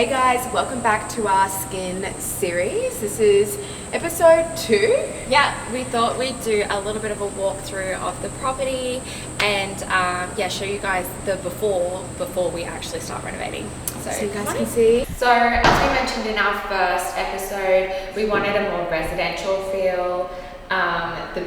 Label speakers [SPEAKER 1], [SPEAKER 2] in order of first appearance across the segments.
[SPEAKER 1] Hey guys, welcome back to our Sskin series. This is episode 2.
[SPEAKER 2] Yeah, we thought we'd do a little bit of a walkthrough of the property and show you guys the before we actually start renovating.
[SPEAKER 1] So you guys can see.
[SPEAKER 2] So as we mentioned in our first episode, we wanted a more residential feel. The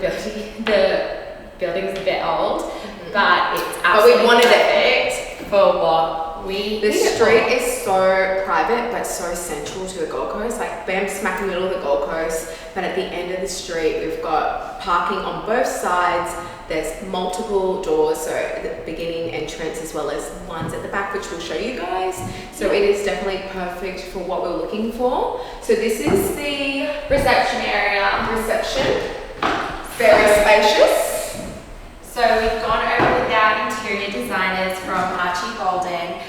[SPEAKER 2] building's a bit old, but it's absolutely
[SPEAKER 1] we wanted
[SPEAKER 2] perfect for what
[SPEAKER 1] the street is so private but so central to the Gold Coast, like bam smack in the middle of the Gold Coast, but at the end of the street we've got parking on both sides. There's multiple doors, so at the beginning entrance as well as ones at the back, which we'll show you guys. So it is definitely perfect for what we're looking for. So this is the
[SPEAKER 2] reception area.
[SPEAKER 1] Very spacious.
[SPEAKER 2] So we've gone over with our interior designers from Archie Golden.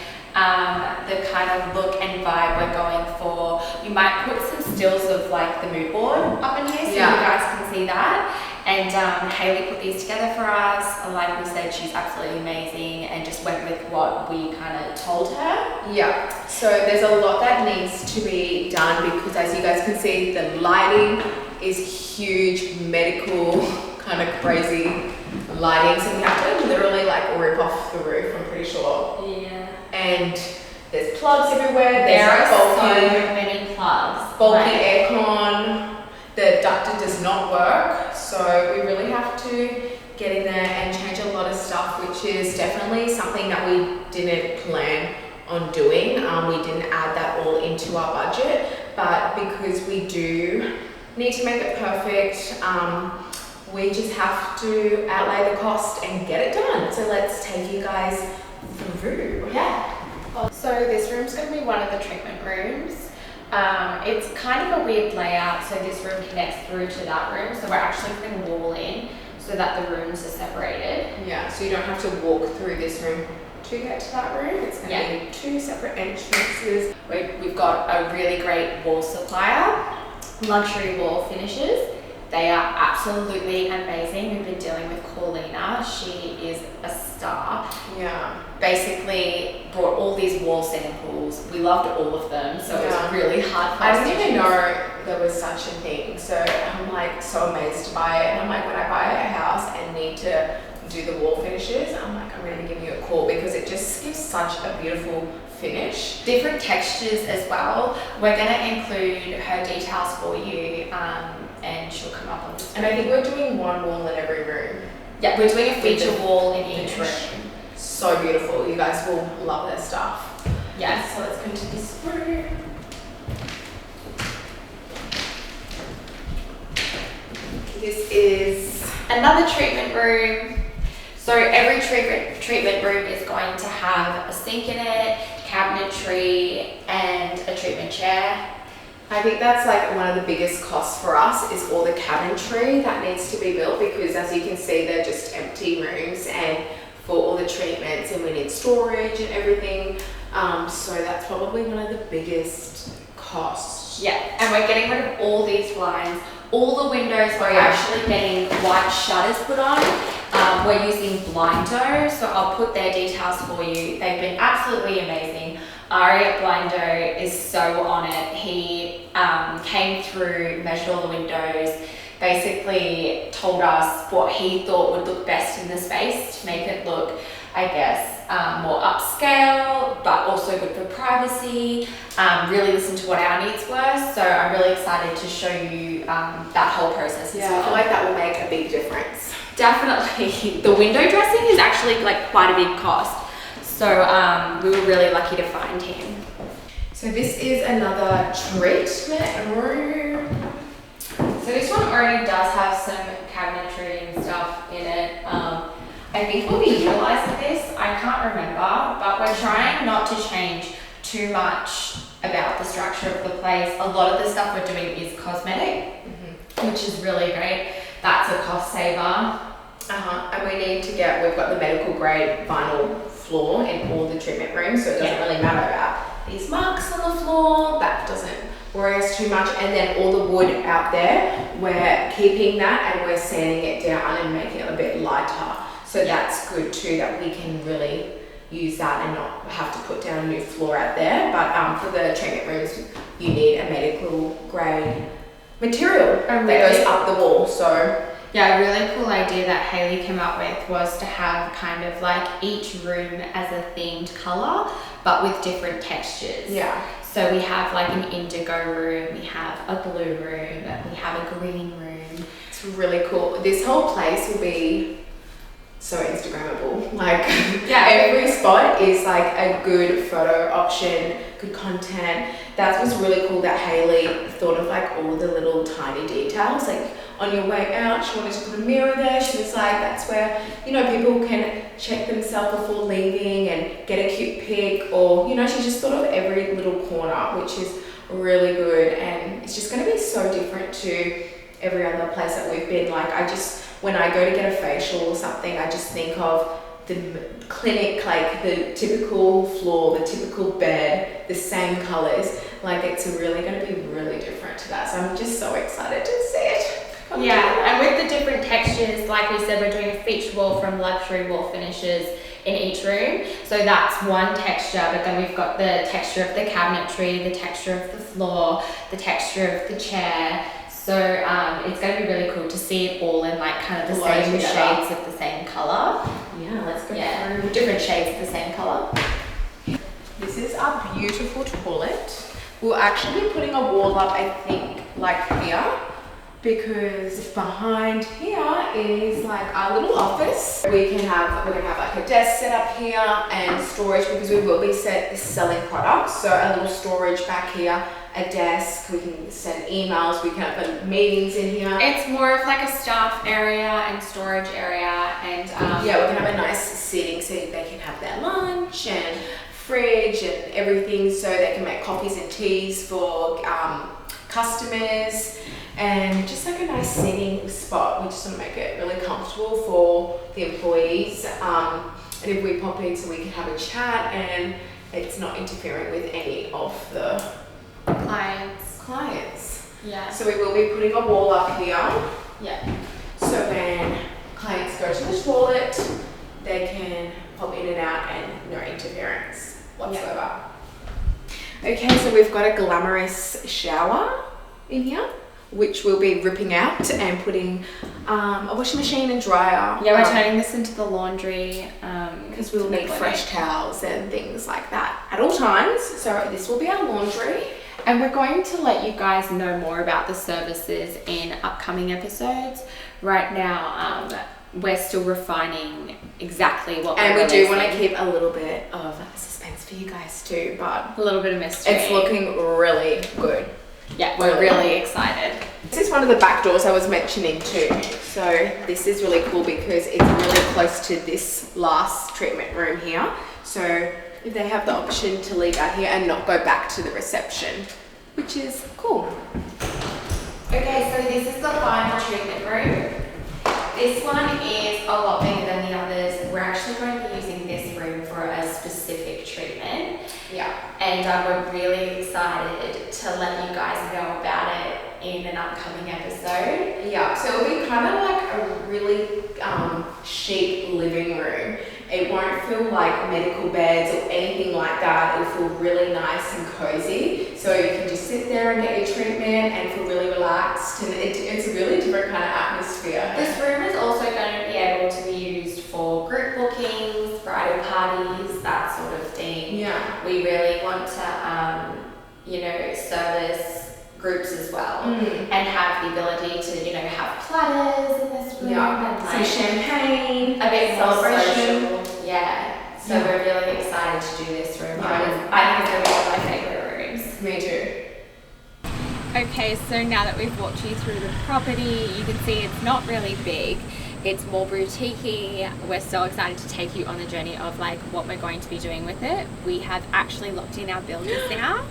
[SPEAKER 2] The kind of look and vibe we're going for. We might put some stills of like the mood board up in here so you guys can see that. And Hayley put these together for us. Like we said, she's absolutely amazing and just went with what we kind of told her.
[SPEAKER 1] Yeah, so there's a lot that needs to be done because as you guys can see, the lighting is huge, medical, kind of crazy lighting. So we have to literally like rip off the roof, I'm pretty sure.
[SPEAKER 2] Yeah.
[SPEAKER 1] And there's plugs everywhere.
[SPEAKER 2] There are so many plugs.
[SPEAKER 1] Bulky aircon. The ducted does not work, so we really have to get in there and change a lot of stuff, which is definitely something that we didn't plan on doing. We didn't add that all into our budget, but because we do need to make it perfect, we just have to outlay the cost and get it done. So let's take you guys through.
[SPEAKER 2] Yeah. So this room's going to be one of the treatment rooms. It's kind of a weird layout, so this room connects through to that room, so we're actually putting a wall in so that the rooms are separated.
[SPEAKER 1] Yeah, so you don't have to walk through this room to get to that room. It's going to be 2 separate entrances.
[SPEAKER 2] We've got a really great wall supplier, Luxury Wall Finishes. They are absolutely amazing. We've been dealing with Corlina. She is a star.
[SPEAKER 1] Yeah.
[SPEAKER 2] Basically brought all these wall samples. We loved all of them, so it was really hard for us.
[SPEAKER 1] I didn't even know there was such a thing. So I'm like so amazed by it. And I'm like, when I buy a house and need to do the wall finishes, I'm like, I'm going to give you a call because it just gives such a beautiful finish.
[SPEAKER 2] Different textures as well. We're going to include her details for you. And she'll come up on the screen.
[SPEAKER 1] And I think we're doing one wall in every room.
[SPEAKER 2] Yeah, we're doing a feature wall in each room.
[SPEAKER 1] So beautiful. You guys will love their stuff.
[SPEAKER 2] Yes, so let's go to this room.
[SPEAKER 1] This is
[SPEAKER 2] another treatment room. So every treatment room is going to have a sink in it, cabinetry, and a treatment chair.
[SPEAKER 1] I think that's like one of the biggest costs for us is all the cabinetry that needs to be built because as you can see they're just empty rooms and for all the treatments and we need storage and everything. So that's probably one of the biggest costs.
[SPEAKER 2] Yeah, and we're getting rid of all these blinds. All the windows are actually getting white shutters put on. We're using Blindo, so I'll put their details for you. They've been absolutely amazing. Ari at Blindo is so on it. He came through, measured all the windows, basically told us what he thought would look best in the space to make it look, I guess, more upscale, but also good for privacy. Really listened to what our needs were, so I'm really excited to show you that whole process as well.
[SPEAKER 1] I feel like that will make a big difference.
[SPEAKER 2] Definitely. The window dressing is actually like quite a big cost. So we were really lucky to find him.
[SPEAKER 1] So this is another treatment room.
[SPEAKER 2] So this one already does have some cabinetry and stuff in it. I think we'll be utilizing this, I can't remember, but we're trying not to change too much about the structure of the place. A lot of the stuff we're doing is cosmetic, which is really great. That's a cost saver.
[SPEAKER 1] And we need to we've got the medical grade vinyl floor in all the treatment rooms, so it doesn't really matter about these marks on the floor. That doesn't worry us too much. And then all the wood out there, we're keeping that and we're sanding it down and making it a bit lighter. So that's good too, that we can really use that and not have to put down a new floor out there. But for the treatment rooms, you need a medical grade material that goes up the wall. So
[SPEAKER 2] yeah, a really cool idea that Hayley came up with was to have kind of like each room as a themed colour, but with different textures.
[SPEAKER 1] Yeah.
[SPEAKER 2] So we have like an indigo room, we have a blue room, we have a green room.
[SPEAKER 1] It's really cool. This whole place will be so Instagrammable. Like
[SPEAKER 2] yeah,
[SPEAKER 1] every spot is like a good photo option, good content. That was really cool that Hayley thought of like all the little tiny details. Like on your way out, she wanted to put a mirror there. She was like, that's where, you know, people can check themselves before leaving and get a cute pic, or, you know, she just thought of every little corner, which is really good. And it's just going to be so different to every other place that we've been. Like when I go to get a facial or something, I just think of the clinic, like the typical floor, the typical bed, the same colors. Like it's really going to be really different to that. So I'm just so excited to see it.
[SPEAKER 2] Yeah, and with the different textures, like we said, we're doing a feature wall from luxury wall finishes in each room. So that's one texture, but then we've got the texture of the cabinetry, the texture of the floor, the texture of the chair. So it's going to be really cool to see it all in like kind of the same shades of the same colour.
[SPEAKER 1] Yeah, let's go through different shades of the same colour. This is our beautiful toilet. We'll actually be putting a wall up, I think, like here, because behind here is like our little office. We're gonna have like a desk set up here and storage, because we will be selling products. So a little storage back here, a desk, we can send emails, we can have meetings in here.
[SPEAKER 2] It's more of like a staff area and storage area, and
[SPEAKER 1] yeah, we can have a nice seating so they can have their lunch and fridge and everything, so they can make coffees and teas for customers. And just like a nice seating spot. We just want to make it really comfortable for the employees. And if we pop in, so we can have a chat and it's not interfering with any of the clients.
[SPEAKER 2] Yeah.
[SPEAKER 1] So we will be putting a wall up here.
[SPEAKER 2] Yeah.
[SPEAKER 1] So when clients go to the toilet, they can pop in and out and no interference whatsoever. Yeah. Okay, so we've got a glamorous shower in here, which we'll be ripping out and putting a washing machine and dryer.
[SPEAKER 2] Yeah, we're turning this into the laundry
[SPEAKER 1] because we'll need fresh towels and things like that at all times. So this will be our laundry.
[SPEAKER 2] And we're going to let you guys know more about the services in upcoming episodes. Right now, we're still refining exactly what
[SPEAKER 1] and we do want to keep a little bit of suspense for you guys too, but
[SPEAKER 2] a little bit of mystery.
[SPEAKER 1] It's looking really good.
[SPEAKER 2] Yeah, we're really excited.
[SPEAKER 1] This is one of the back doors I was mentioning too. So this is really cool because it's really close to this last treatment room here. So if they have the option to leave out here and not go back to the reception, which is cool.
[SPEAKER 2] Okay, so this is the final treatment room. This one is a lot bigger than the others. We're actually going to be using this room for a specific treatment.
[SPEAKER 1] Yeah. And
[SPEAKER 2] we're really excited to let you guys know about it in an upcoming episode.
[SPEAKER 1] Yeah, so it'll be kind of like a really chic living room. It won't feel like medical beds or anything like that. It'll feel really nice and cozy. So you can just sit there and get your treatment and feel really relaxed. And it's a really different kind of atmosphere.
[SPEAKER 2] This room is also going to be able to be used for group bookings, bridal parties, that sort of thing.
[SPEAKER 1] Yeah.
[SPEAKER 2] We really want to, service groups as well, and have the ability to, have platters in this room, and
[SPEAKER 1] some champagne,
[SPEAKER 2] a bit more
[SPEAKER 1] celebration.
[SPEAKER 2] Social. Yeah. So we're really excited to do this room. I think it's going to be one of my favorite rooms.
[SPEAKER 1] Me too.
[SPEAKER 3] Okay, so now that we've walked you through the property, you can see it's not really big. It's more boutique-y. We're so excited to take you on the journey of what we're going to be doing with it. We have actually locked in our builders now.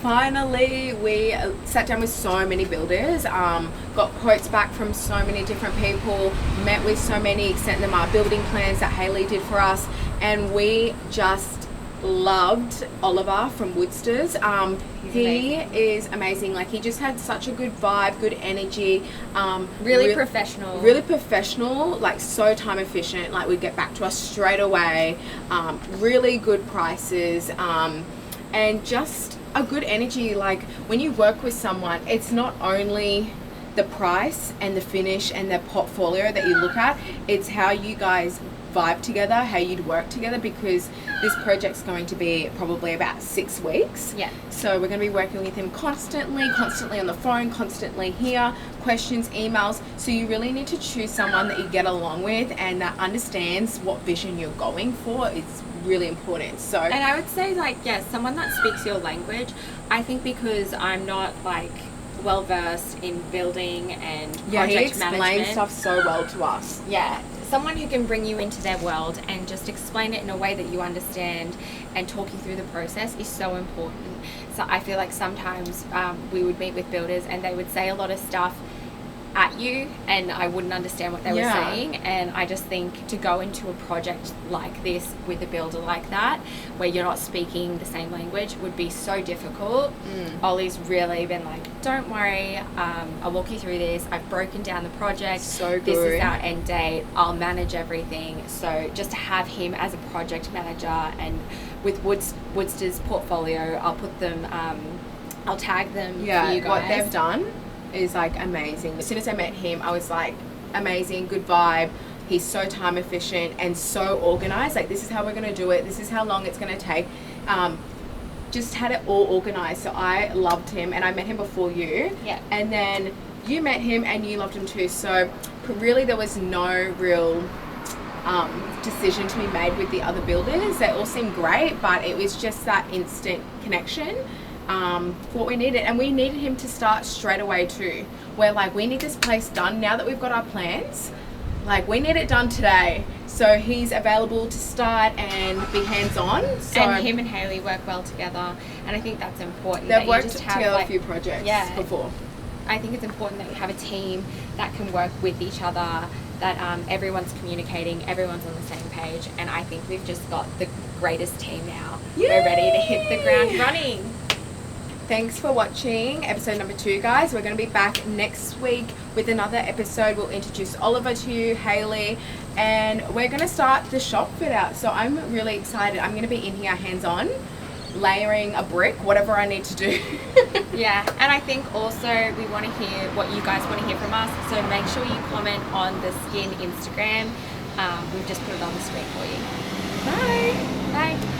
[SPEAKER 1] Finally, we sat down with so many builders, got quotes back from so many different people, met with so many, sent them our building plans that Hayley did for us, and we just loved Oliver from Woodsters. He
[SPEAKER 3] amazing.
[SPEAKER 1] is amazing. Like, he just had such a good vibe, good energy.
[SPEAKER 3] Really professional.
[SPEAKER 1] Really professional, like so time efficient. Like, would get back to us straight away. Really good prices. And just a good energy. Like, when you work with someone, it's not only the price and the finish and the portfolio that you look at, it's how you guys vibe together, how you'd work together, because this project's going to be probably about 6 weeks.
[SPEAKER 3] Yeah.
[SPEAKER 1] So we're going to be working with him constantly on the phone, constantly here, questions, emails. So you really need to choose someone that you get along with and that understands what vision you're going for. It's really important. So,
[SPEAKER 3] And I would say, like, yeah, someone that speaks your language. I think because I'm not like well versed in building and
[SPEAKER 1] yeah, he
[SPEAKER 3] project
[SPEAKER 1] explains
[SPEAKER 3] management.
[SPEAKER 1] stuff so well to us.
[SPEAKER 3] Yeah, someone who can bring you into their world and just explain it in a way that you understand and talk you through the process is so important. So I feel like sometimes we would meet with builders and they would say a lot of stuff at you and I wouldn't understand what they were saying, and I just think to go into a project like this with a builder like that where you're not speaking the same language would be so difficult. Ollie's really been like, don't worry, I'll walk you through this, I've broken down the project,
[SPEAKER 1] So good.
[SPEAKER 3] this is our end date, I'll manage everything. So just to have him as a project manager, and with Woodster's portfolio, I'll put them I'll tag them for you guys.
[SPEAKER 1] What they've done is like amazing. As soon as I met him, I was like, amazing, good vibe. He's so time efficient and so organized. Like, this is how we're going to do it. This is how long it's going to take. Just had it all organized. So I loved him, and I met him before you.
[SPEAKER 3] Yeah.
[SPEAKER 1] And then you met him and you loved him too. So really there was no real decision to be made with the other builders. They all seemed great, but it was just that instant connection. What we needed, and we needed him to start straight away too. We're like, we need this place done now that we've got our plans. Like, we need it done today. So he's available to start and be hands-on. So
[SPEAKER 3] and him and Hayley work well together, and I think that's important.
[SPEAKER 1] they've
[SPEAKER 3] that you
[SPEAKER 1] worked
[SPEAKER 3] just have,
[SPEAKER 1] together
[SPEAKER 3] like,
[SPEAKER 1] a few projects before.
[SPEAKER 3] I think it's important that you have a team that can work with each other, that everyone's communicating, everyone's on the same page, and I think we've just got the greatest team now.
[SPEAKER 1] Yay!
[SPEAKER 3] We're ready to hit the ground running.
[SPEAKER 1] Thanks for watching episode number 2, guys. We're going to be back next week with another episode. We'll introduce Oliver to you, Hayley, and we're going to start the shop fit out. So I'm really excited. I'm going to be in here hands-on, layering a brick, whatever I need to do.
[SPEAKER 3] Yeah, and I think also we want to hear what you guys want to hear from us, so make sure you comment on the Sskin Instagram. We've just put it on the screen for you.
[SPEAKER 1] Bye.
[SPEAKER 3] Bye.